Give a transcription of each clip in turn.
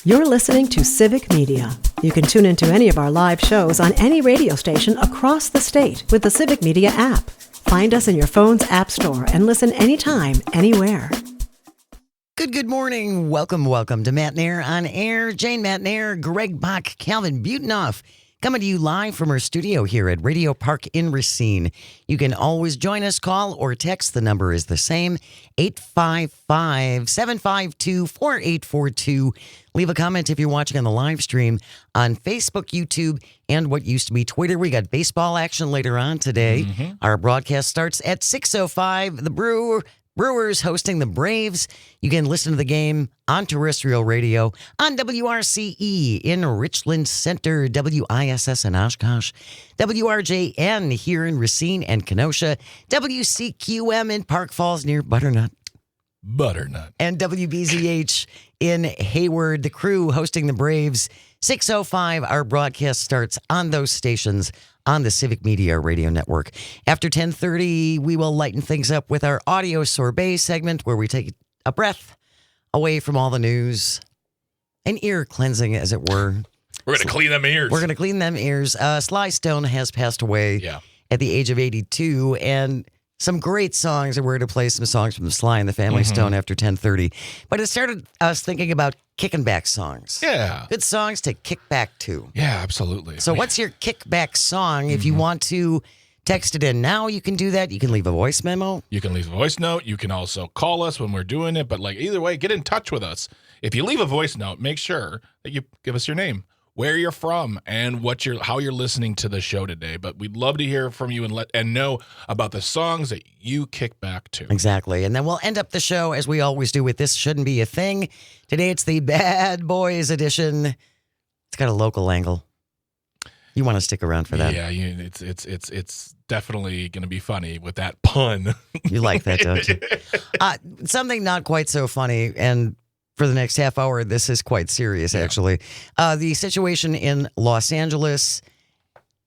You're listening to Civic Media. You can tune into any of our live shows on any radio station across the state with the Civic Media app. Find us in your phone's app store and listen anytime, anywhere. Good morning. Welcome to Matt Nair on Air. Jane Matt Nair, Greg Bach, Calvin Butenoff, coming to you live from our studio here at Radio Park in Racine. You can always join us, call or text. The number is the same, 855-752-4842. Leave a comment if you're watching on the live stream on Facebook, YouTube, and what used to be Twitter. We got baseball action later on today. Our broadcast starts at 6:05. The Brewers hosting the Braves. You can listen to the game on terrestrial radio on WRCE in Richland Center, WISS in Oshkosh, WRJN here in Racine and Kenosha, WCQM in Park Falls near Butternut, and WBZH in Hayward. The Crew hosting the Braves. 6:05, our broadcast starts on those stations on the Civic Media Radio Network. After 10:30, we will lighten things up with our audio sorbet segment where we take a breath away from all the news. An ear cleansing, as it were. We're going to clean them ears. We're going to clean them ears. Sly Stone has passed away at the age of 82, and some great songs, and we're going to play some songs from Sly and the Family Stone after 10:30. But it started us thinking about kicking back songs. Yeah. Good songs to kick back to. Yeah, absolutely. So what's your kickback song? If you want to text it in now, you can do that. You can leave a voice memo. You can leave a voice note. You can also call us when we're doing it. But either way, get in touch with us. If you leave a voice note, make sure that you give us your name, where you're from, and how you're listening to the show today. But we'd love to hear from you and know about the songs that you kick back to. Exactly. And then we'll end up the show, as we always do, with This Shouldn't Be a Thing. Today it's the Bad Boys edition. It's got a local angle. You want to stick around for that? Yeah, it's definitely going to be funny with that pun. You like that, don't you? Something not quite so funny, and for the next half hour, this is quite serious, actually. The situation in Los Angeles.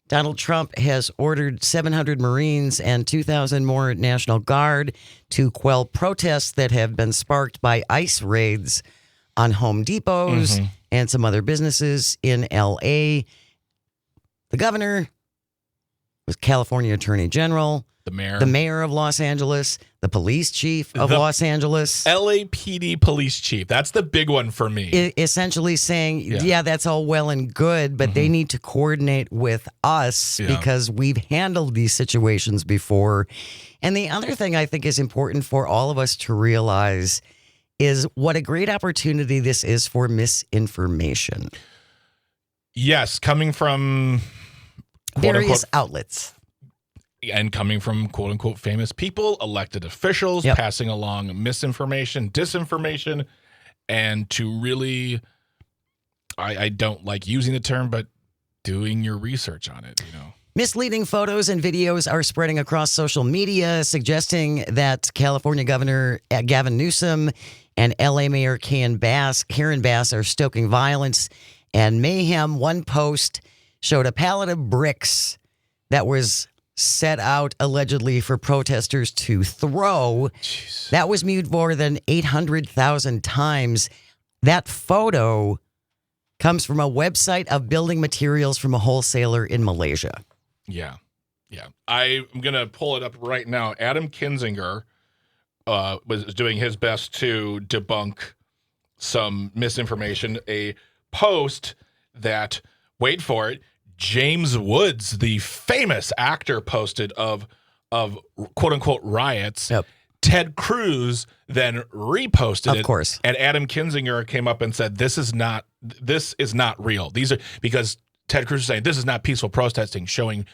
Donald Trump has ordered 700 Marines and 2,000 more National Guard to quell protests that have been sparked by ICE raids on Home Depots and some other businesses in L.A. The governor was California Attorney General. The mayor of Los Angeles, the police chief of Los Angeles. LAPD police chief. That's the big one for me. Essentially saying, yeah, that's all well and good, but they need to coordinate with us because we've handled these situations before. And the other thing I think is important for all of us to realize is what a great opportunity this is for misinformation. Yes, coming from various outlets. And coming from quote-unquote famous people, elected officials, passing along misinformation, disinformation, and to really, I don't like using the term, but doing your research on it, Misleading photos and videos are spreading across social media, suggesting that California Governor Gavin Newsom and L.A. Mayor Karen Bass are stoking violence and mayhem. One post showed a pallet of bricks that was set out allegedly for protesters to throw. Jeez. That was viewed more than 800,000 times. That photo comes from a website of building materials from a wholesaler in Malaysia. Yeah. I'm going to pull it up right now. Adam Kinzinger was doing his best to debunk some misinformation. A post that, wait for it, James Woods, the famous actor, posted of quote-unquote riots. Ted Cruz then reposted it. Of course. And Adam Kinzinger came up and said, this is not real. These are, because Ted Cruz is saying this is not peaceful protesting, showing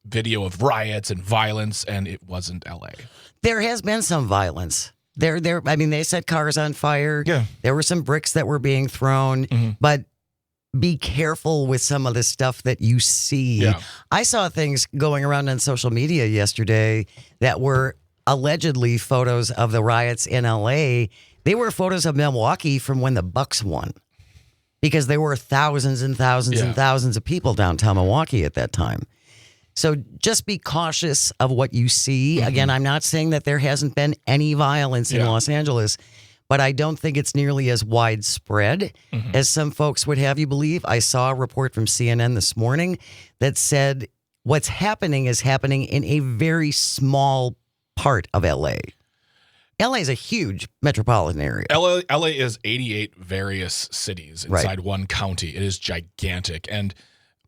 video of riots and violence, and it wasn't LA. There has been some violence. They set cars on fire. Yeah. There were some bricks that were being thrown, but be careful with some of the stuff that you see. Yeah. I saw things going around on social media yesterday that were allegedly photos of the riots in LA. They were photos of Milwaukee from when the Bucks won, because there were thousands and thousands and thousands of people downtown Milwaukee at that time. So just be cautious of what you see. Again, I'm not saying that there hasn't been any violence in Los Angeles, but I don't think it's nearly as widespread as some folks would have you believe. I saw a report from CNN this morning that said what's happening is happening in a very small part of LA. LA is a huge metropolitan area. LA is 88 various cities inside one county. It is gigantic. And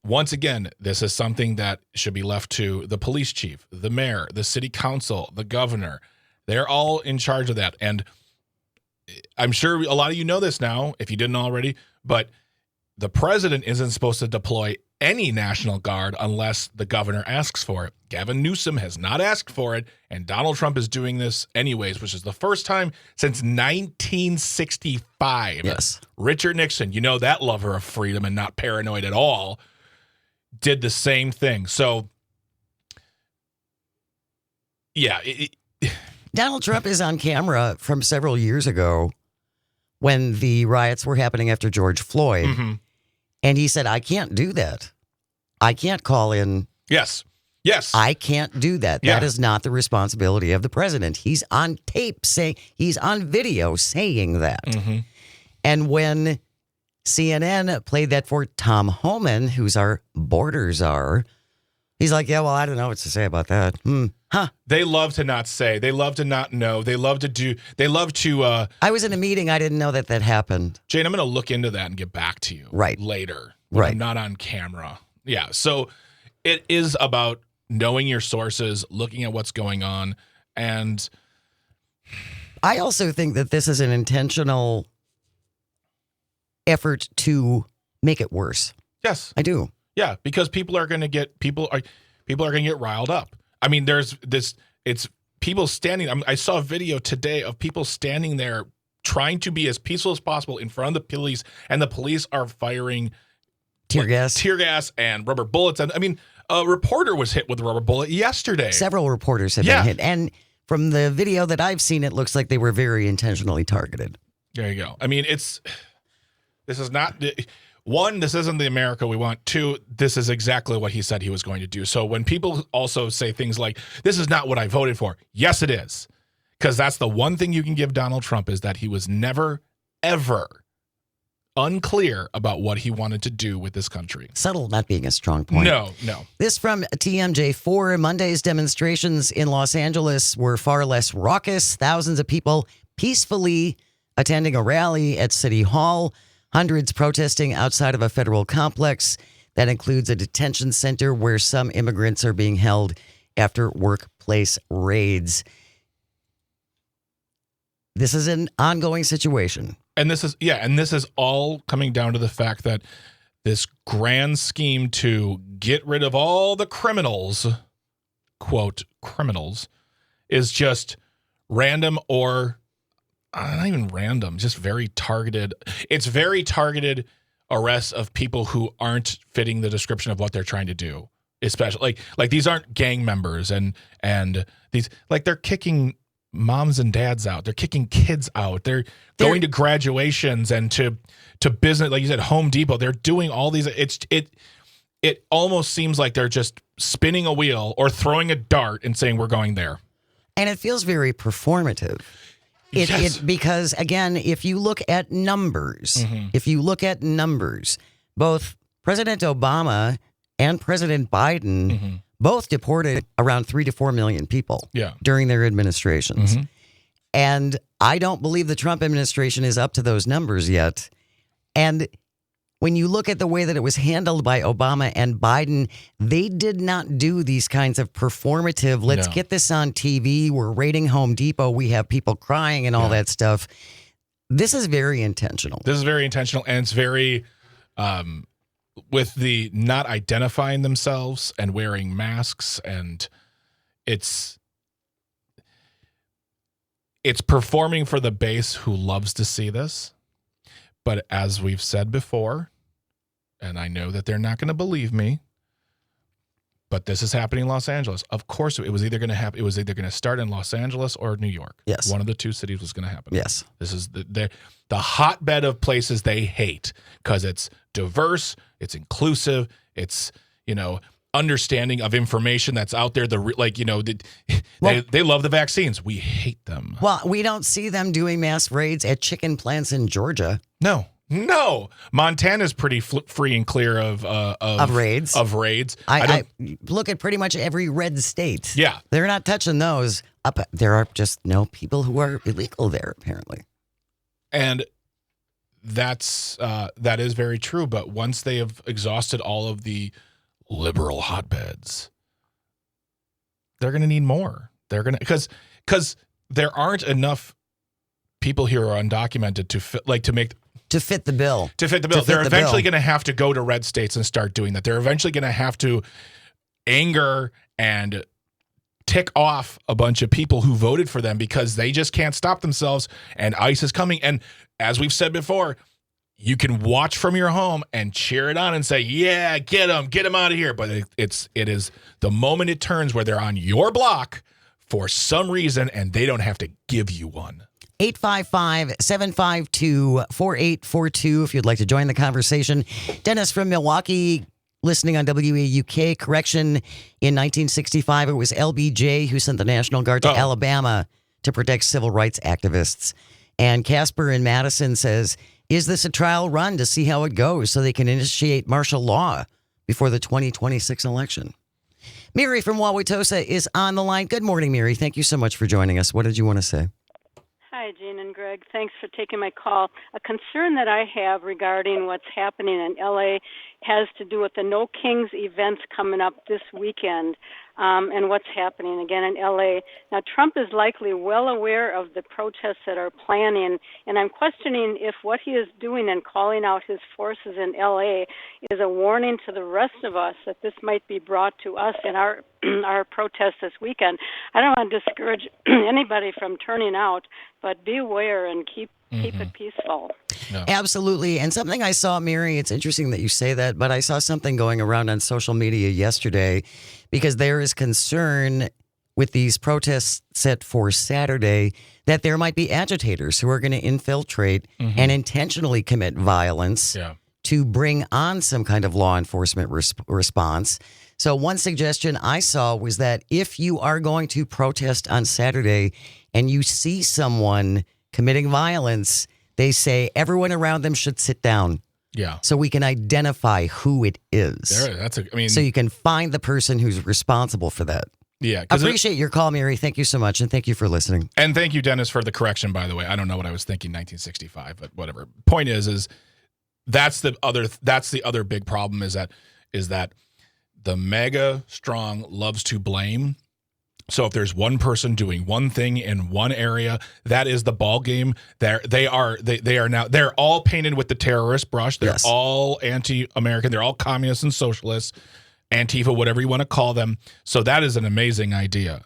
once again, this is something that should be left to the police chief, the mayor, the city council, the governor. They're all in charge of that. And I'm sure a lot of you know this now, if you didn't already, but the president isn't supposed to deploy any National Guard unless the governor asks for it. Gavin Newsom has not asked for it, and Donald Trump is doing this anyways, which is the first time since 1965. Yes. Richard Nixon, you know, that lover of freedom and not paranoid at all, did the same thing. So, yeah. Donald Trump is on camera from several years ago when the riots were happening after George Floyd. Mm-hmm. And he said, I can't do that. I can't call in. Yes. I can't do that. Yeah. That is not the responsibility of the president. He's on tape saying, he's on video saying that. Mm-hmm. And when CNN played that for Tom Homan, who's our border czar, he's like, yeah, well, I don't know what to say about that. They love to not say. They love to not know. They love to I was in a meeting. I didn't know that happened. Jane, I'm going to look into that and get back to you later. Right. I'm not on camera. Yeah. So it is about knowing your sources, looking at what's going on. And I also think that this is an intentional effort to make it worse. yes. I do. Yeah. Because people are going to get riled up. I mean, it's people standing. I saw a video today of people standing there trying to be as peaceful as possible in front of the police, and the police are firing tear gas and rubber bullets. And I mean, a reporter was hit with a rubber bullet yesterday. Several reporters have been hit. And from the video that I've seen, it looks like they were very intentionally targeted. There you go. I mean, this is not... One, this isn't the America we want. Two, this is exactly what he said he was going to do. So when people also say things like, this is not what I voted for. Yes, it is. Because that's the one thing you can give Donald Trump is that he was never, ever unclear about what he wanted to do with this country. Subtle not being a strong point. No. This from TMJ4. Monday's demonstrations in Los Angeles were far less raucous. Thousands of people peacefully attending a rally at City Hall. Hundreds protesting outside of a federal complex that includes a detention center where some immigrants are being held after workplace raids. This is an ongoing situation. And this is all coming down to the fact that this grand scheme to get rid of all the criminals, quote, criminals, is just random or not even random, just very targeted. It's very targeted arrests of people who aren't fitting the description of what they're trying to do. Especially like these aren't gang members and these, like, they're kicking moms and dads out. They're kicking kids out. They're going to graduations and to business, like you said, Home Depot. They're doing all these. It almost seems like they're just spinning a wheel or throwing a dart and saying we're going there. And it feels very performative. Because, again, if you look at numbers, both President Obama and President Biden both deported around 3 to 4 million people during their administrations. And I don't believe the Trump administration is up to those numbers yet. And when you look at the way that it was handled by Obama and Biden, they did not do these kinds of performative, let's get this on TV, we're raiding Home Depot, we have people crying and all that stuff. This is very intentional. And it's very, with the not identifying themselves and wearing masks, and it's performing for the base who loves to see this. But as we've said before, and I know that they're not going to believe me, but this is happening in Los Angeles. Of course, it was either going to happen. It was either going to start in Los Angeles or New York. Yes. One of the two cities was going to happen. Yes. This is the hotbed of places they hate because it's diverse, it's inclusive, it's, understanding of information that's out there. They love the vaccines. We hate them. Well, we don't see them doing mass raids at chicken plants in Georgia. No. Montana's pretty free and clear of raids. Of raids. I look at pretty much every red state. Yeah, they're not touching those. There are just no people who are illegal there, apparently. And that is very true. But once they have exhausted all of the liberal hotbeds, they're going to need more. They're going to because there aren't enough people here who are undocumented to fit the bill. They're eventually going to have to go to red states and start doing that. They're eventually going to have to anger and tick off a bunch of people who voted for them because they just can't stop themselves, and ICE is coming. And as we've said before, you can watch from your home and cheer it on and say, yeah, get them out of here. But it is the moment it turns where they're on your block for some reason and they don't have to give you one. 855-752-4842 if you'd like to join the conversation. Dennis from Milwaukee listening on WAUK. Correction, in 1965, it was LBJ who sent the National Guard to Alabama to protect civil rights activists. And Casper in Madison says, is this a trial run to see how it goes so they can initiate martial law before the 2026 election? Mary from Wauwatosa is on the line. Good morning, Mary. Thank you so much for joining us. What did you want to say? Hi, Jean and Greg. Thanks for taking my call. A concern that I have regarding what's happening in L.A. has to do with the No Kings events coming up this weekend and what's happening again in L.A. Now, Trump is likely well aware of the protests that are planning, and I'm questioning if what he is doing and calling out his forces in L.A. is a warning to the rest of us that this might be brought to us in our protest this weekend. I don't want to discourage anybody from turning out, but be aware and keep it peaceful. No. Absolutely. And something I saw, Mary, it's interesting that you say that, but I saw something going around on social media yesterday because there is concern with these protests set for Saturday that there might be agitators who are going to infiltrate and intentionally commit violence to bring on some kind of law enforcement response. So one suggestion I saw was that if you are going to protest on Saturday and you see someone committing violence, they say everyone around them should sit down. Yeah. So we can identify who it is. So you can find the person who's responsible for that. Yeah. Appreciate your call, Mary. Thank you so much. And thank you for listening. And thank you, Dennis, for the correction, by the way. I don't know what I was thinking 1965, but whatever. Point is that's the other big problem is that the mega strong loves to blame. So if there's one person doing one thing in one area, that is the ball game. They are all painted with the terrorist brush. They're all anti-American. They're all communists and socialists, Antifa, whatever you want to call them. So that is an amazing idea.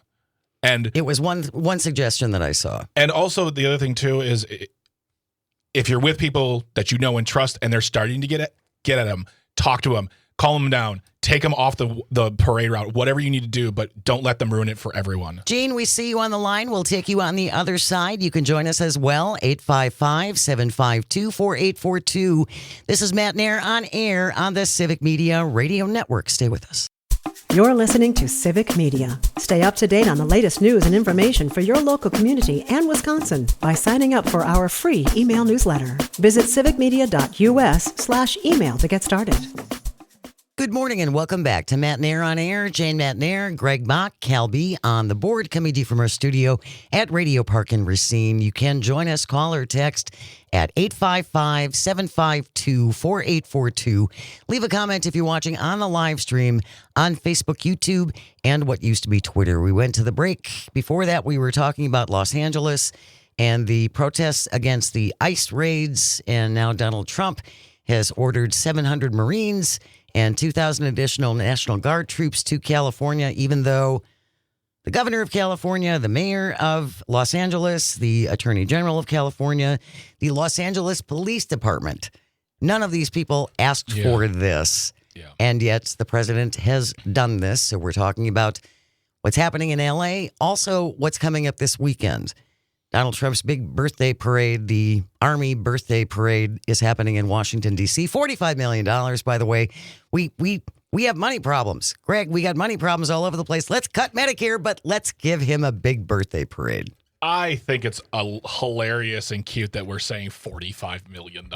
And it was one suggestion that I saw. And also the other thing too is if you're with people that you know and trust, and they're starting to get at them, talk to them, calm them down. Take them off the parade route, whatever you need to do, but don't let them ruin it for everyone. Gene, we see you on the line. We'll take you on the other side. You can join us as well, 855-752-4842. This is Matt Nair on air on the Civic Media Radio Network. Stay with us. You're listening to Civic Media. Stay up to date on the latest news and information for your local community and Wisconsin by signing up for our free email newsletter. Visit civicmedia.us/email to get started. Good morning and welcome back to Matt Nair on air. Jane Matt Nair, Greg Bach, Cal B on the board, coming to you from our studio at Radio Park in Racine. You can join us, call or text at 855-752-4842. Leave a comment if you're watching on the live stream on Facebook, YouTube, and what used to be Twitter. We went to the break. Before that, we were talking about Los Angeles and the protests against the ICE raids, and now Donald Trump has ordered 700 Marines and 2,000 additional National Guard troops to California, even though the governor of California, the mayor of Los Angeles, the attorney general of California, the Los Angeles Police Department, none of these people asked for this. Yeah. And yet the president has done this. So we're talking about what's happening in L.A., also what's coming up this weekend. Donald Trump's big birthday parade, the Army birthday parade, is happening in Washington, D.C. $45 million, by the way. We We have money problems. Greg, we got money problems all over the place. Let's cut Medicare, but let's give him a big birthday parade. I think it's hilarious and cute that we're saying $45 million.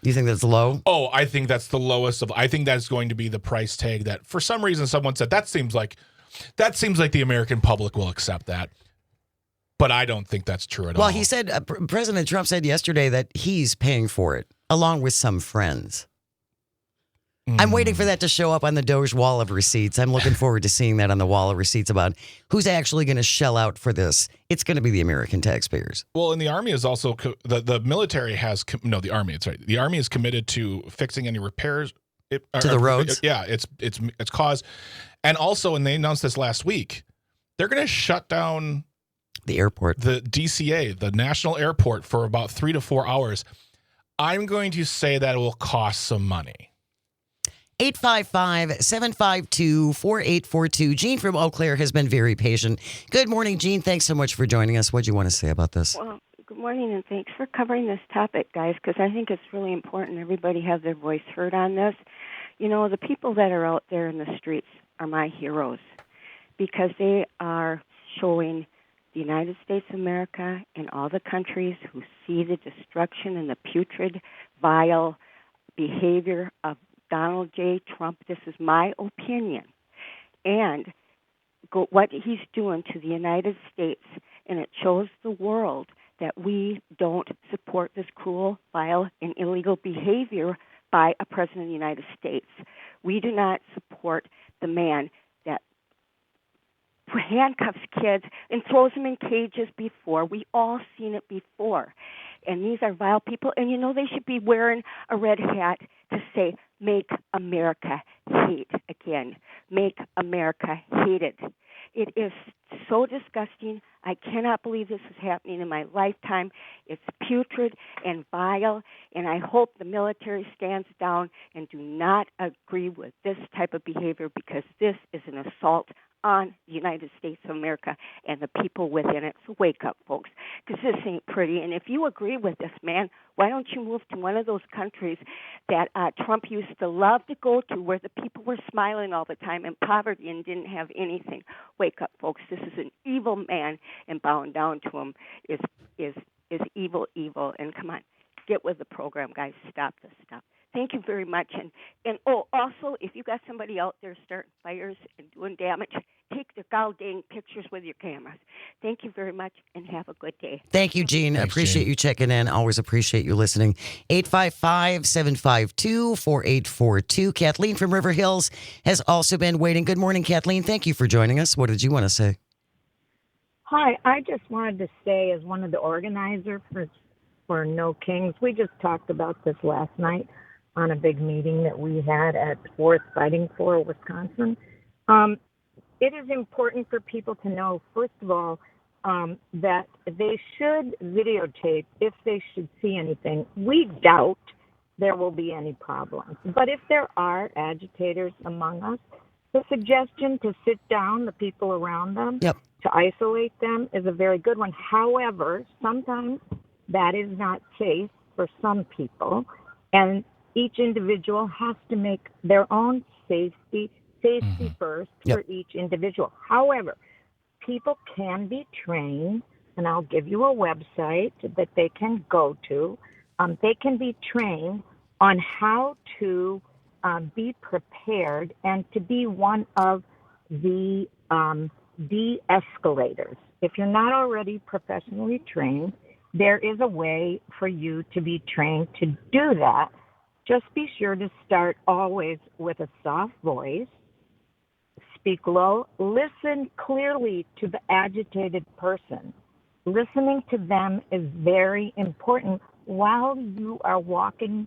You think that's low? Oh, I think that's the lowest of. I think that's going to be the price tag that, for some reason, someone said that seems like the American public will accept that. But I don't think that's true at all. Well, he said, President Trump said yesterday that he's paying for it, along with some friends. I'm waiting for that to show up on the Doge wall of receipts. I'm looking forward to seeing that on the wall of receipts about who's actually going to shell out for this. It's going to be the American taxpayers. Well, and the Army is also, the military has, the Army, it's right. The Army is committed to fixing any repairs. To the roads? Yeah, it's caused. And also, and they announced this last week, they're going to shut down the airport, the DCA, the national airport, for about 3 to 4 hours. I'm going to say that it will cost some money. 855-752-4842. Jean from Eau Claire has been very patient. Good morning, Jean. Thanks so much for joining us. What do you want to say about this? Well, good morning, and thanks for covering this topic, guys, because I think it's really important everybody has their voice heard on this. You know, the people that are out there in the streets are my heroes because they are showing the United States of America and all the countries who see the destruction and the putrid, vile behavior of Donald J. Trump. This is my opinion. And what he's doing to the United States, and it shows the world that we don't support this cruel, vile, and illegal behavior by a president of the United States. We do not support the man that handcuffs kids and throws them in cages before. We all seen it before. And these are vile people. And, you know, they should be wearing a red hat to say, make America hate again. Make America hated. It is so disgusting. I cannot believe this is happening in my lifetime. It's putrid and vile, and I hope the military stands down and do not agree with this type of behavior because this is an assault on the United States of America and the people within it. So wake up, folks, because this ain't pretty. And if you agree with this, man, why don't you move to one of those countries that Trump used to love to go to where the people were smiling all the time in poverty and didn't have anything? Wake up, folks. This is an evil man, and bowing down to him is evil. And come on, get with the program, guys. Stop this stuff. Thank you very much. And also, if you got somebody out there starting fires and doing damage, take the dang pictures with your cameras. Thank you very much, and have a good day. Thank you, Jean. Thanks, appreciate Jean. you checking in. Always appreciate you listening. 855-752-4842. Kathleen from River Hills has also been waiting. Good morning, Kathleen. Thank you for joining us. What did you want to say? Hi, I just wanted to say, as one of the organizers for No Kings, we just talked about this last night on a big meeting that we had at Fourth Fighting for Wisconsin. It is important for people to know, first of all, that they should videotape if they should see anything. We doubt there will be any problems. But if there are agitators among us, the suggestion to sit down the people around them, Yep. to isolate them, is a very good one. However, sometimes that is not safe for some people, and each individual has to make their own safety first Yep. for each individual. However, people can be trained, and I'll give you a website that they can go to. They can be trained on how to be prepared and to be one of the de-escalators. If you're not already professionally trained, there is a way for you to be trained to do that. Just be sure to start always with a soft voice, speak low, listen clearly to the agitated person. Listening to them is very important while you are walking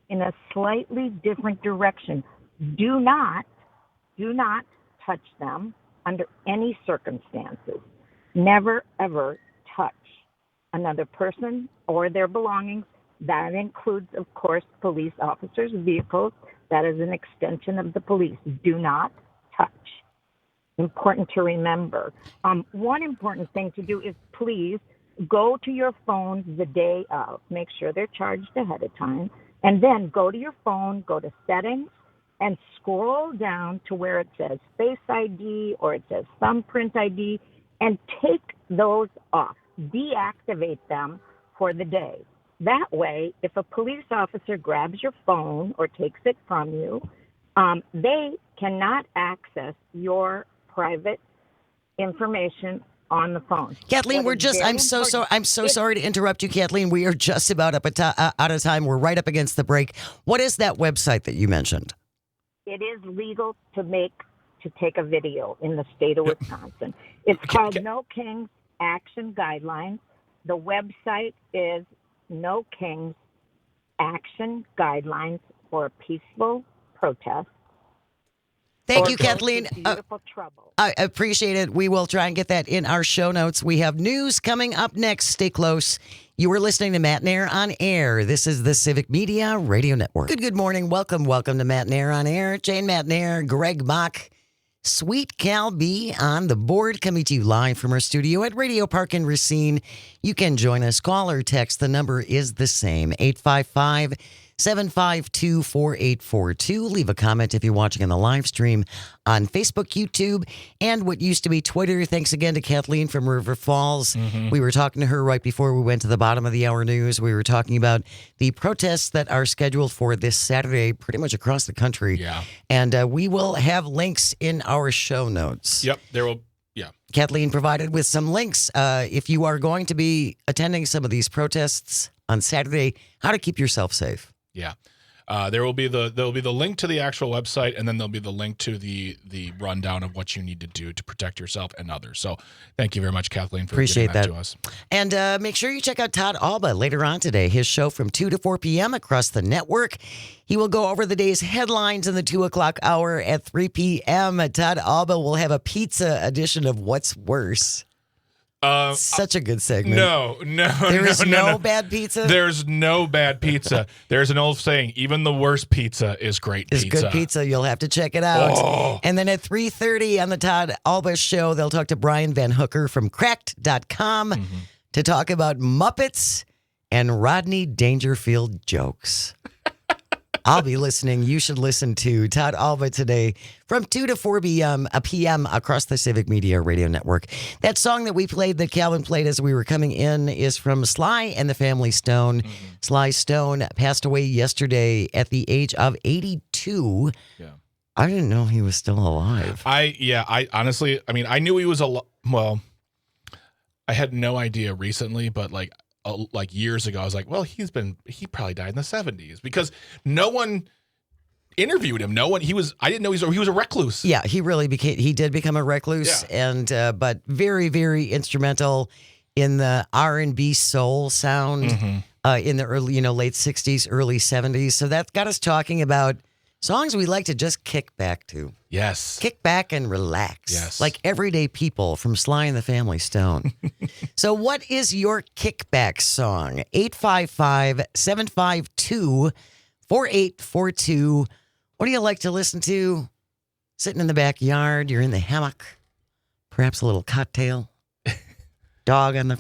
in a slightly different direction. Do not touch them under any circumstances. Never, ever touch another person or their belongings. That includes, of course, police officers' vehicles. That is an extension of the police. Do not touch. Important to remember. One important thing to do is please go to your phone the day of. Make sure they're charged ahead of time. And then go to your phone, go to settings, and scroll down to where it says Face ID or it says Thumbprint ID and take those off. Deactivate them for the day. That way, if a police officer grabs your phone or takes it from you, they cannot access your private information on the phone. Kathleen, I'm so sorry to interrupt you, Kathleen. We are just about out of time. We're right up against the break. What is that website that you mentioned? It is legal to take a video in the state of Wisconsin. It's called No Kings Action Guidelines. The website is No Kings Action Guidelines for Peaceful Protest. Thank you, Kathleen. Beautiful trouble. I appreciate it. We will try and get that in our show notes. We have news coming up next. Stay close. You are listening to Matt and Air on Air. This is the Civic Media Radio Network. Good morning. Welcome to Matt and Air on Air. Jane Matt and Air, Greg Mock, Sweet Cal B on the board, coming to you live from our studio at Radio Park in Racine. You can join us. Call or text. The number is the same, 855-752-4842. Leave a comment if you're watching on the live stream on Facebook, YouTube, and what used to be Twitter. Thanks again to Kathleen from River Falls. We were talking to her right before we went to the bottom of the hour news. We were talking about the protests that are scheduled for this Saturday pretty much across the country. Yeah. And we will have links in our show notes. Yep, there will. Yeah. Kathleen provided with some links. If you are going to be attending some of these protests on Saturday, how to keep yourself safe. Yeah. There'll be the link to the actual website, and then there'll be the link to the rundown of what you need to do to protect yourself and others. So thank you very much, Kathleen, for Appreciate giving that that to us. And make sure you check out Todd Alba later on today. His show from 2 to 4 p.m. across the network. He will go over the day's headlines in the 2 o'clock hour at 3 p.m. Todd Alba will have a pizza edition of What's Worse. Such a good segment. No. There is no bad pizza? There's no bad pizza. There's an old saying, even the worst pizza is great pizza. It's good pizza. You'll have to check it out. Oh. And then at 3:30 on the Todd Alba Show, they'll talk to Brian Van Hooker from Cracked.com to talk about Muppets and Rodney Dangerfield jokes. I'll be listening. You should listen to Todd Alba today from 2 to 4 p.m. across the Civic Media Radio Network. That song that we played, that Calvin played as we were coming in, is from Sly and the Family Stone. Sly Stone passed away yesterday at the age of 82. Yeah. I didn't know he was still alive. I honestly, I knew he was well, I had no idea recently, but like years ago, I was like, well, he probably died in the 70s because no one interviewed him. I didn't know he was a recluse. Yeah, he did become a recluse, and but very, very instrumental in the R&B soul sound in the early, late 60s, early 70s. So that got us talking about songs we like to just kick back to. Yes. Kick back and relax. Yes. Like Everyday People from Sly and the Family Stone. So what is your kickback song? 855-752-4842. What do you like to listen to? Sitting in the backyard, you're in the hammock, perhaps a little cocktail, dog on the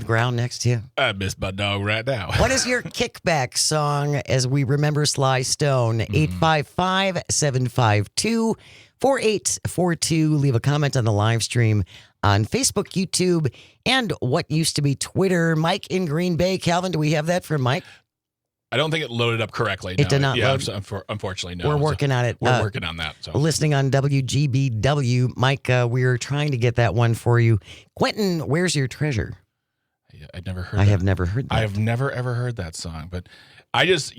ground next to you. I miss my dog right now. What is your kickback song as we remember Sly Stone? 855-752-4842. Leave a comment on the live stream on Facebook, YouTube, and what used to be Twitter. Mike in Green Bay. Calvin, do we have that from Mike? I don't think it loaded up correctly. It did not load. Unfortunately, no. We're working on it. We're working on that. So. Listening on WGBW. Mike, we're trying to get that one for you. Quentin, Where's Your Treasure? I've never heard I have never heard that. I have never, ever heard that song. But I just,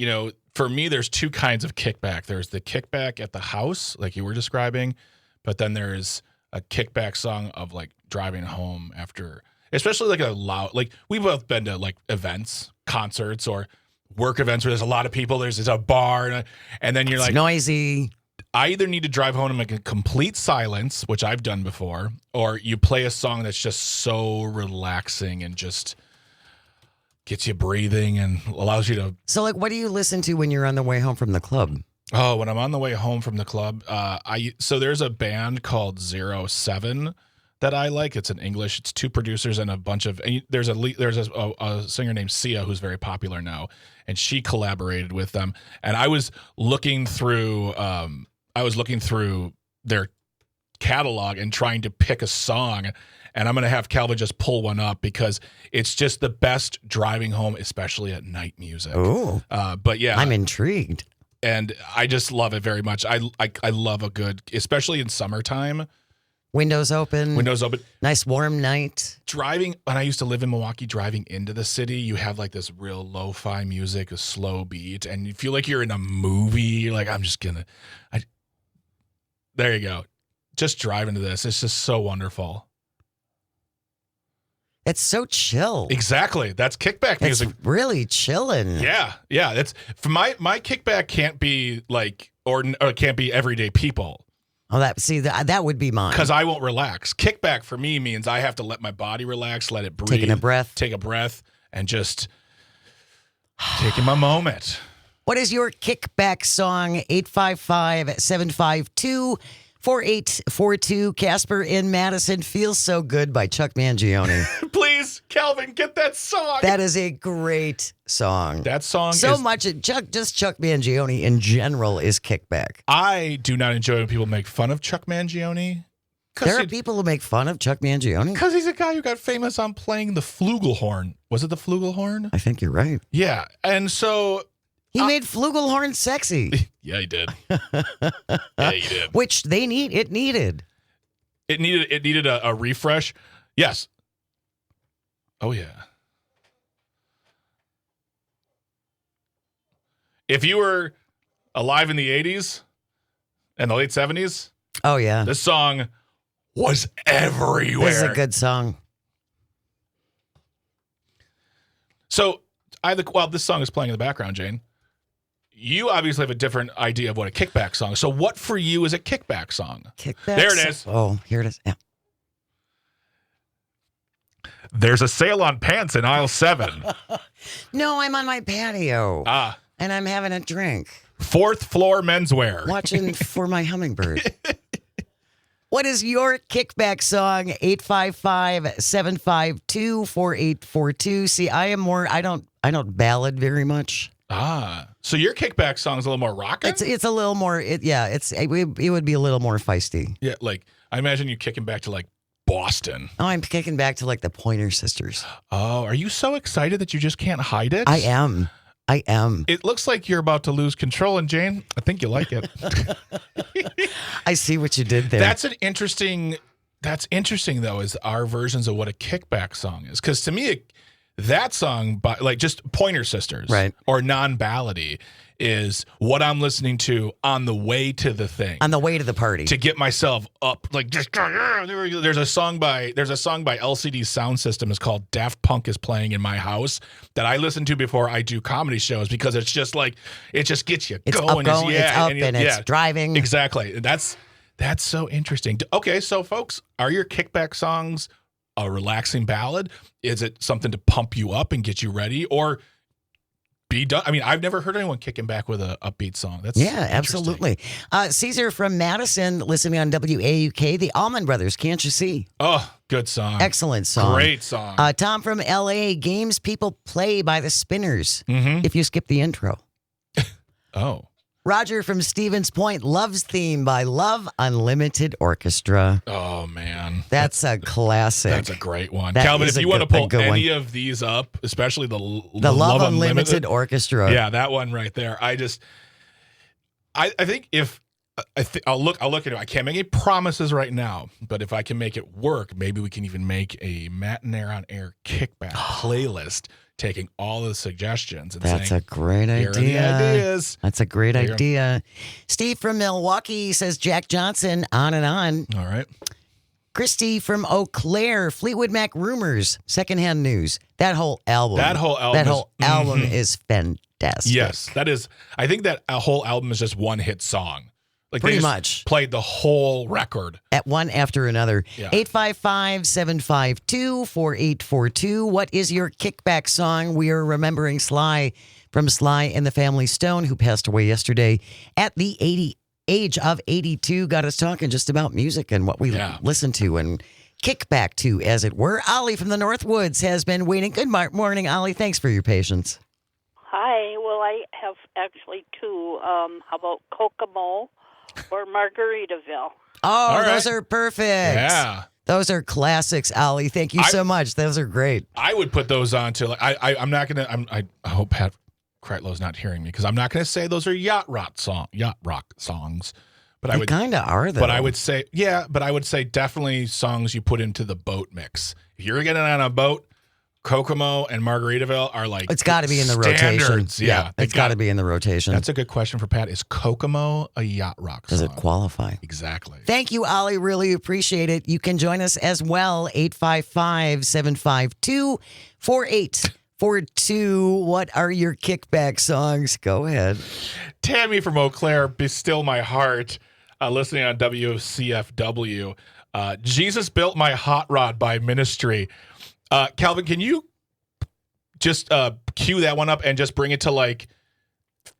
for me, there's two kinds of kickback. There's the kickback at the house, like you were describing. But then there's a kickback song of like driving home after, especially like a loud, like we've both been to like events, concerts, or work events where there's a lot of people. There's a bar, and then you're it's like noisy. I either need to drive home in like a complete silence, which I've done before, or you play a song that's just so relaxing and just gets you breathing and allows you to. So, like, what do you listen to when you're on the way home from the club? Oh, when I'm on the way home from the club, so there's a band called 07 that I like. It's in English. It's two producers and a bunch of. And there's a singer named Sia who's very popular now, and she collaborated with them. And I was looking through their catalog and trying to pick a song. And I'm going to have Calvin just pull one up because it's just the best driving home, especially at night music. Oh, but yeah, I'm intrigued. And I just love it very much. I love a good, especially in summertime. Windows open. Nice warm night. Driving, when I used to live in Milwaukee, driving into the city, you have like this real lo-fi music, a slow beat, and you feel like you're in a movie. You're like, there you go. Just driving to this. It's just so wonderful. It's so chill. Exactly. That's kickback music. It's really chilling. Yeah. That's for my kickback can't be like or can't be everyday people. Oh, that would be mine. Because I won't relax. Kickback for me means I have to let my body relax, let it breathe. Take a breath, and just taking my moment. What is your kickback song? 855-752-4842. Casper in Madison, Feels So Good by Chuck Mangione. Please, Calvin, get that song. That is a great song. That song Chuck Mangione in general is kickback. I do not enjoy when people make fun of Chuck Mangione. There are people who make fun of Chuck Mangione. Because he's a guy who got famous on playing the flugelhorn. Was it the flugelhorn? I think you're right. Yeah. And so he made flugelhorn sexy. Yeah, he did. Yeah, he did. Which it needed. It needed a refresh. Yes. Oh, yeah. If you were alive in the 80s and the late 70s, oh, yeah, this song was everywhere. This is a good song. So, while this song is playing in the background, Jane, you obviously have a different idea of what a kickback song is. So, what for you is a kickback song? There it is. Oh, here it is. Yeah. There's a sale on pants in aisle 7. No, I'm on my patio. And I'm having a drink. 4th floor menswear. Watching for my hummingbird. What is your kickback song? 855-752-4842. See, I don't ballad very much. So your kickback song is a little more rockin'? It's a little more, it would be a little more feisty. Yeah, like, I imagine you kicking back to, like, Boston. Oh, I'm kicking back to, like, the Pointer Sisters. Oh, are you so excited that you just can't hide it? I am. It looks like you're about to lose control, and Jane, I think you like it. I see what you did there. That's interesting, though, is our versions of what a kickback song is. Because to me, that song, by like just Pointer Sisters, right, or non-ballady, is what I'm listening to on the way to the thing, on the way to the party, to get myself up. Like, just there's a song by LCD Sound System. It's called "Daft Punk Is Playing in My House" that I listen to before I do comedy shows because it's just like it just gets you going. It's driving. Exactly. That's so interesting. Okay, so folks, are your kickback songs a relaxing ballad? Is it something to pump you up and get you ready, or be done? I mean, I've never heard anyone kicking back with a upbeat song. That's absolutely. Caesar from Madison, listening on WAUK, the Allman Brothers, Can't You See? Oh, good song. Excellent song. Great song. Tom from LA, Games People Play by the Spinners. Mm-hmm. If you skip the intro. Oh. Roger from Stevens Point, Love's Theme by Love Unlimited Orchestra. Oh, man. That's a classic. That's a great one. Calvin, if you want to pull any of these up, especially the Love Unlimited Orchestra. Yeah, that one right there. I think I'll look into it. I can't make any promises right now, but if I can make it work, maybe we can even make a Matinee on Air kickback playlist, taking all the suggestions and That's saying, a great here idea. Are the ideas. That's a great idea. Steve from Milwaukee says Jack Johnson, On and On. All right. Christy from Eau Claire, Fleetwood Mac Rumors, Secondhand News. That whole album is fantastic. Yes, that is. I think that a whole album is just one hit song. Like pretty they just much played the whole record at one after another. Yeah. 855-752-4842. What is your kickback song? We are remembering Sly from Sly and the Family Stone, who passed away yesterday at the age of 82. Got us talking just about music and what we listen to and kickback to, as it were. Ollie from the Northwoods has been waiting. Good morning, Ollie. Thanks for your patience. Hi. Well, I have actually two. How about Kokomo or Margaritaville? Oh, those are perfect. Yeah. Those are classics, Ollie. Thank you so much. Those are great. I would put those on to, I'm not going to, I hope Pat Kreitlow's not hearing me, because I'm not going to say those are yacht rock songs. But I would kind of are, though. But I would say, definitely songs you put into the boat mix. If you're getting on a boat, Kokomo and Margaritaville are like it's got to be in the standards. rotation. Yeah, it's got to be in the rotation. That's a good question for Pat. Is Kokomo a yacht rock song? Does it qualify? Exactly. Thank you, Ollie. Really appreciate it. You can join us as well. 855-752-4842. What are your kickback songs? Go ahead. Tammy from Eau Claire, Be Still My Heart, listening on WCFW. Jesus Built My Hot Rod by Ministry. Calvin, can you just cue that one up and just bring it to like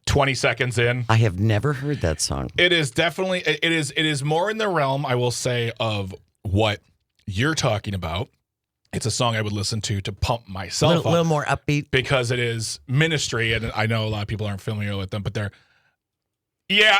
20 seconds in? I have never heard that song. It is definitely, it is more in the realm, I will say, of what you're talking about. It's a song I would listen to pump myself up. A little more upbeat. Because it is Ministry, and I know a lot of people aren't familiar with them, but they're, yeah.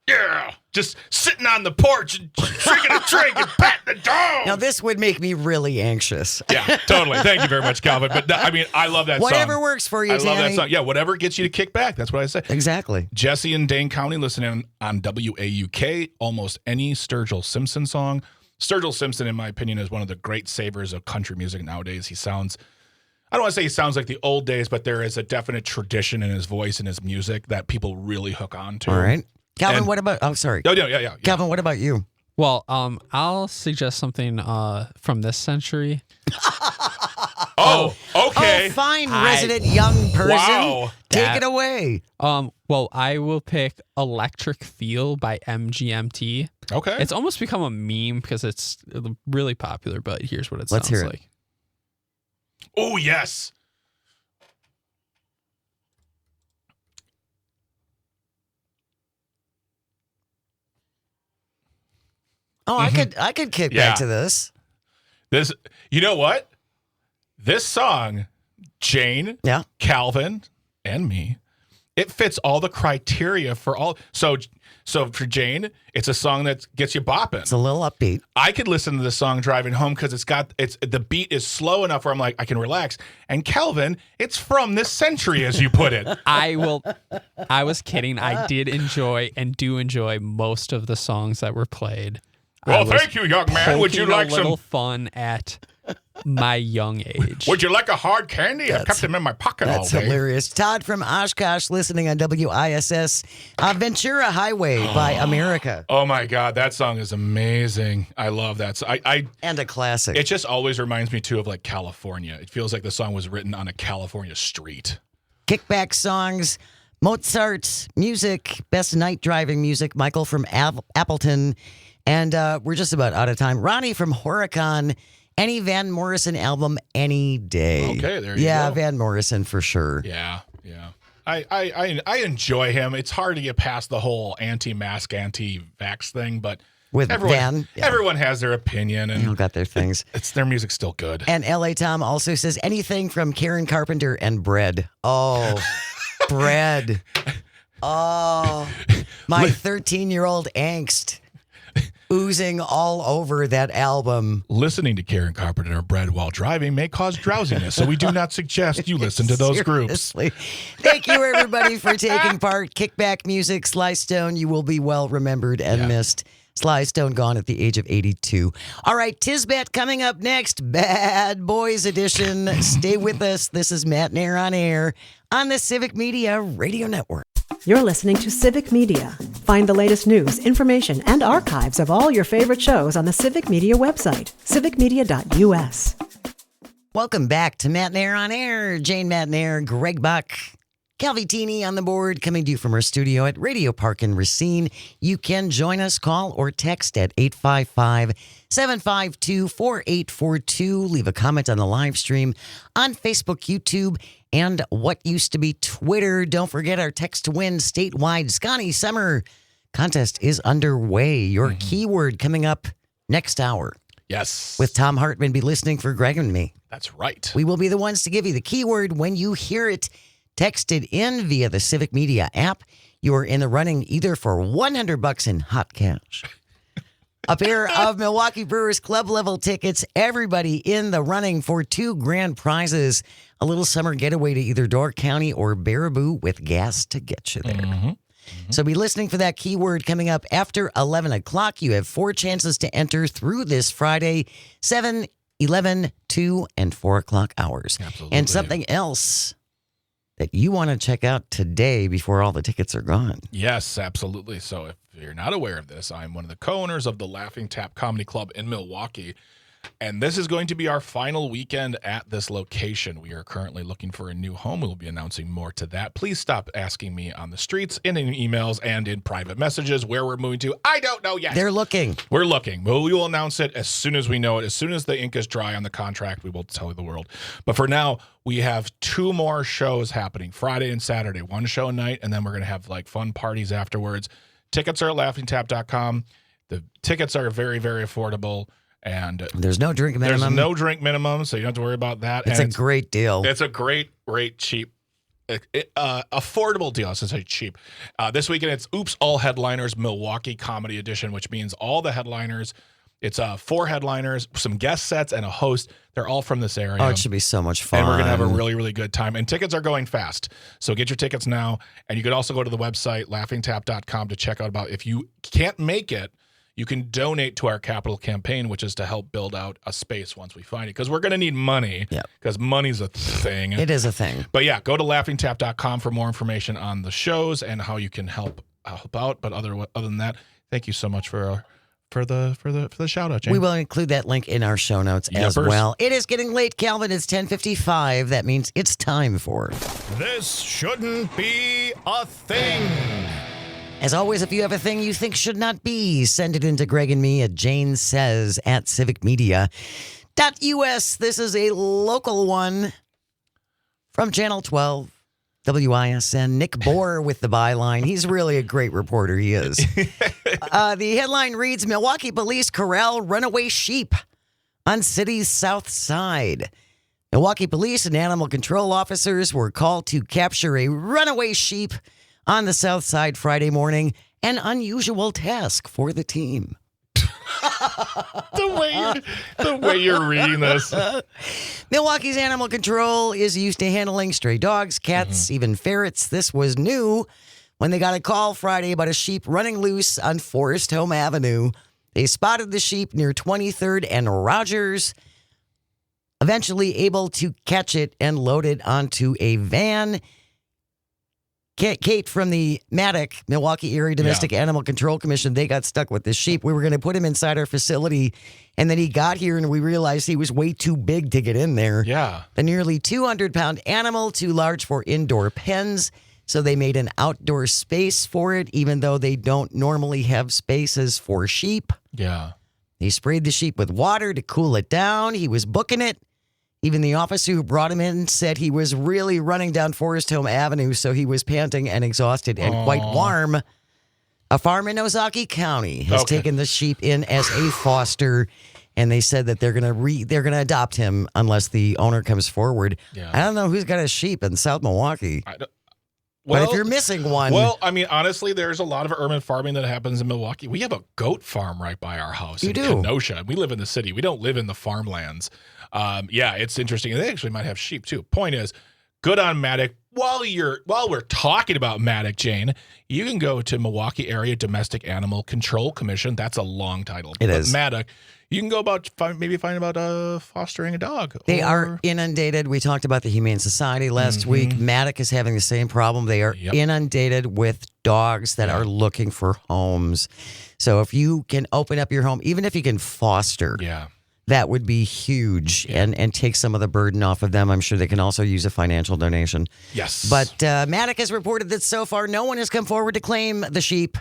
Yeah, just sitting on the porch and drinking a drink and patting the dog. Now, this would make me really anxious. Yeah, totally. Thank you very much, Calvin. But I mean, I love that whatever song. Works for you, I Tammy. love that song. Yeah, whatever gets you to kick back. That's what I say. Exactly. Jesse in Dane County listening on WAUK. Almost any Sturgill Simpson song. Sturgill Simpson, in my opinion, is one of the great savers of country music nowadays. He sounds, I don't want to say he sounds like the old days, but there is a definite tradition in his voice and his music that people really hook on to. All right. Calvin, what about... Oh, sorry. Oh, yeah. Calvin, what about you? Well, I'll suggest something from this century. Oh, okay. Oh, fine, resident young person. Wow. Take it away. Well, I will pick Electric Feel by MGMT. Okay. It's almost become a meme because it's really popular, but here's what it Let's sounds hear it. like. Oh, yes. Oh, I could kick back to this. This, you know what? This song, Jane, Calvin, and me, it fits all the criteria for all. So for Jane, it's a song that gets you bopping. It's a little upbeat. I could listen to this song driving home because the beat is slow enough where I'm like, I can relax. And Calvin, it's from this century, as you put it. I was kidding. I did enjoy and do enjoy most of the songs that were played. Well, thank you, young man. Would you like a little fun at my young age? Would you like a hard candy? I've kept them in my pocket all day. That's hilarious. Todd from Oshkosh listening on WISS. Ventura Highway by America. Oh, my God. That song is amazing. I love that. And a classic. It just always reminds me, too, of like California. It feels like the song was written on a California street. Kickback songs. Mozart's music. Best night driving music. Michael from Appleton. And we're just about out of time. Ronnie from Horicon. Any Van Morrison album, any day. Okay, there you go. Yeah, Van Morrison for sure. Yeah. I enjoy him. It's hard to get past the whole anti-mask, anti-vax thing, but with everyone has their opinion, and they all got their things. It's their music's still good. And LA Tom also says anything from Karen Carpenter and Bread. Oh, Bread. Oh, my 13-year-old angst. Oozing all over that album. Listening to Karen Carpenter and Bread while driving may cause drowsiness, so we do not suggest you listen to those groups. Thank you, everybody, for taking part. Kickback music, Sly Stone, you will be well remembered and missed. Sly Stone gone at the age of 82. All right, Tisbet coming up next, Bad Boys Edition. Stay with us. This is Matt Nair on Air on the Civic Media Radio Network. You're listening to Civic Media. Find the latest news, information, and archives of all your favorite shows on the Civic Media website, civicmedia.us. Welcome back to Matt Nair on Air. Jane Matt Nair, Greg Buck, Calvitini on the board, coming to you from our studio at Radio Park in Racine. You can join us, call or text at 855-752-4842. Leave a comment on the live stream on Facebook, YouTube, and what used to be Twitter. Don't forget our text to win statewide Scotty Summer contest is underway. Your keyword coming up next hour. Yes. With Tom Hartman, be listening for Greg and me. That's right. We will be the ones to give you the keyword when you hear it texted in via the Civic Media app. You are in the running either for $100 in hot cash, a pair of Milwaukee Brewers club level tickets, everybody in the running for 2 grand prizes, a little summer getaway to either Door County or Baraboo with gas to get you there. So be listening for that keyword coming up after 11 o'clock. You have 4 chances to enter through this Friday, 7, 11, 2, and 4 o'clock hours. Absolutely. And something else that you want to check out today before all the tickets are gone. Yes, absolutely. So if you're not aware of this, I'm one of the co-owners of the Laughing Tap Comedy Club in Milwaukee. And this is going to be our final weekend at this location. We are currently looking for a new home. We'll be announcing more to that. Please stop asking me on the streets and in emails and in private messages where we're moving to. I don't know yet. They're looking. We're looking. Well, we will announce it as soon as we know it. As soon as the ink is dry on the contract, we will tell the world. But for now, we have 2 more shows happening, Friday and Saturday. 1 show a night, and then we're going to have like fun parties afterwards. Tickets are at laughingtap.com. The tickets are very, very affordable. And there's no drink minimum. There's no drink minimum, so you don't have to worry about that. It's a great deal. It's a great, cheap, affordable deal. I should say cheap. This weekend, it's Oops All Headliners Milwaukee Comedy Edition, which means all the headliners. It's 4 headliners, some guest sets, and a host. They're all from this area. Oh, it should be so much fun. And we're going to have a really, really good time. And tickets are going fast. So get your tickets now. And you could also go to the website, laughingtap.com, to check out about if you can't make it, you can donate to our capital campaign, which is to help build out a space once we find it. Because we're going to need money. Yeah. Because money's a thing. It is a thing. But yeah, go to laughingtap.com for more information on the shows and how you can help out. But other than that, thank you so much for the shout out, Jane. We will include that link in our show notes as well. It is getting late, Calvin. It's 10:55. That means it's time for This Shouldn't Be a Thing. As always, if you have a thing you think should not be, send it in to Greg and me at janesays@civicmedia.us. This is a local one from Channel 12, WISN. Nick Bohr with the byline. He's really a great reporter. He is. The headline reads, Milwaukee police corral runaway sheep on city's south side. Milwaukee police and animal control officers were called to capture a runaway sheep on the south side Friday morning, an unusual task for the team. the way you're reading this. Milwaukee's animal control is used to handling stray dogs, cats, even ferrets. This was new when they got a call Friday about a sheep running loose on Forest Home Avenue. They spotted the sheep near 23rd and Rogers, eventually able to catch it and load it onto a van. Kate from the MADC, Milwaukee Area Domestic Animal Control Commission, they got stuck with this sheep. We were going to put him inside our facility, and then he got here, and we realized he was way too big to get in there. Yeah. The nearly 200-pound animal, too large for indoor pens, so they made an outdoor space for it, even though they don't normally have spaces for sheep. Yeah. They sprayed the sheep with water to cool it down. He was booking it. Even the officer who brought him in said he was really running down Forest Home Avenue, so he was panting and exhausted and quite warm. A farm in Ozaki County has taken the sheep in as a foster, and they said that they're gonna adopt him unless the owner comes forward. Yeah. I don't know who's got a sheep in South Milwaukee. But if you're missing one... Well, I mean, honestly, there's a lot of urban farming that happens in Milwaukee. We have a goat farm right by our house in Kenosha. We live in the city. We don't live in the farmlands. Yeah, it's interesting. They actually might have sheep, too. Point is, good on MADC. While we're talking about MADC, Jane, you can go to Milwaukee Area Domestic Animal Control Commission. That's a long title. It is. MADC. You can go about find about fostering a dog. They are inundated. We talked about the Humane Society last week. MADC is having the same problem. They are inundated with dogs that are looking for homes. So if you can open up your home, even if you can foster, that would be huge and take some of the burden off of them. I'm sure they can also use a financial donation. Yes. But MADC has reported that so far no one has come forward to claim the sheep.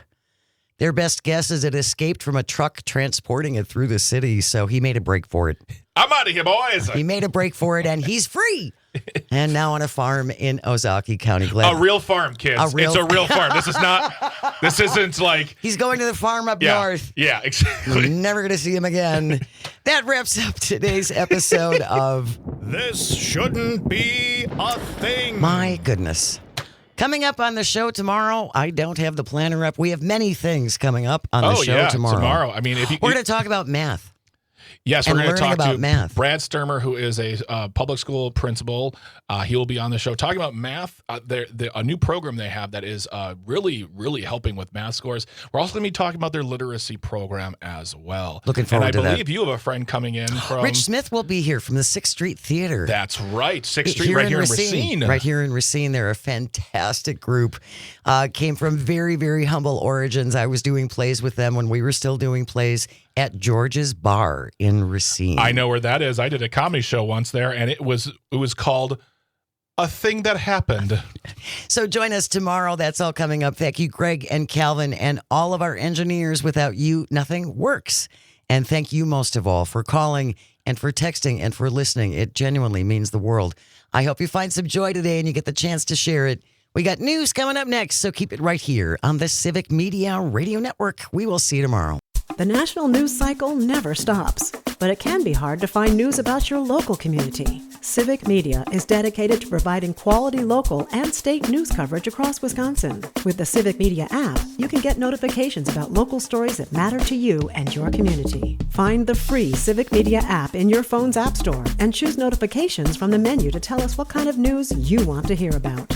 Their best guess is it escaped from a truck transporting it through the city, so he made a break for it. I'm out of here, boys. He made a break for it, and he's free And now on a farm in Ozaukee County. Glad. A real farm, kids. It's a real farm. This isn't like... He's going to the farm up north. Yeah, exactly. We're never going to see him again. That wraps up today's episode of This Shouldn't Be a Thing. My goodness. Coming up on the show tomorrow, I don't have the planner up. We have many things coming up on the show tomorrow. I mean, we're going to talk about math. Yes, we're going to talk about to math. Brad Sturmer, who is a public school principal. He will be on the show talking about math. A new program they have that is really, really helping with math scores. We're also going to be talking about their literacy program as well. Looking forward to that. And I believe you have a friend coming in from... Rich Smith will be here from the 6th Street Theater. That's right. 6th Street, right here in Racine. Right here in Racine. They're a fantastic group. Came from very, very humble origins. I was doing plays with them when we were still doing plays at George's Bar in Racine. I know where that is. I did a comedy show once there, and it was called A Thing That Happened. So join us tomorrow. That's all coming up. Thank you, Greg and Calvin, and all of our engineers. Without you, nothing works. And thank you most of all for calling and for texting and for listening. It genuinely means the world. I hope you find some joy today and you get the chance to share it. We got news coming up next, so keep it right here on the Civic Media Radio Network. We will see you tomorrow. The national news cycle never stops, but it can be hard to find news about your local community. Civic Media is dedicated to providing quality local and state news coverage across Wisconsin. With the Civic Media app, you can get notifications about local stories that matter to you and your community. Find the free Civic Media app in your phone's app store and choose notifications from the menu to tell us what kind of news you want to hear about.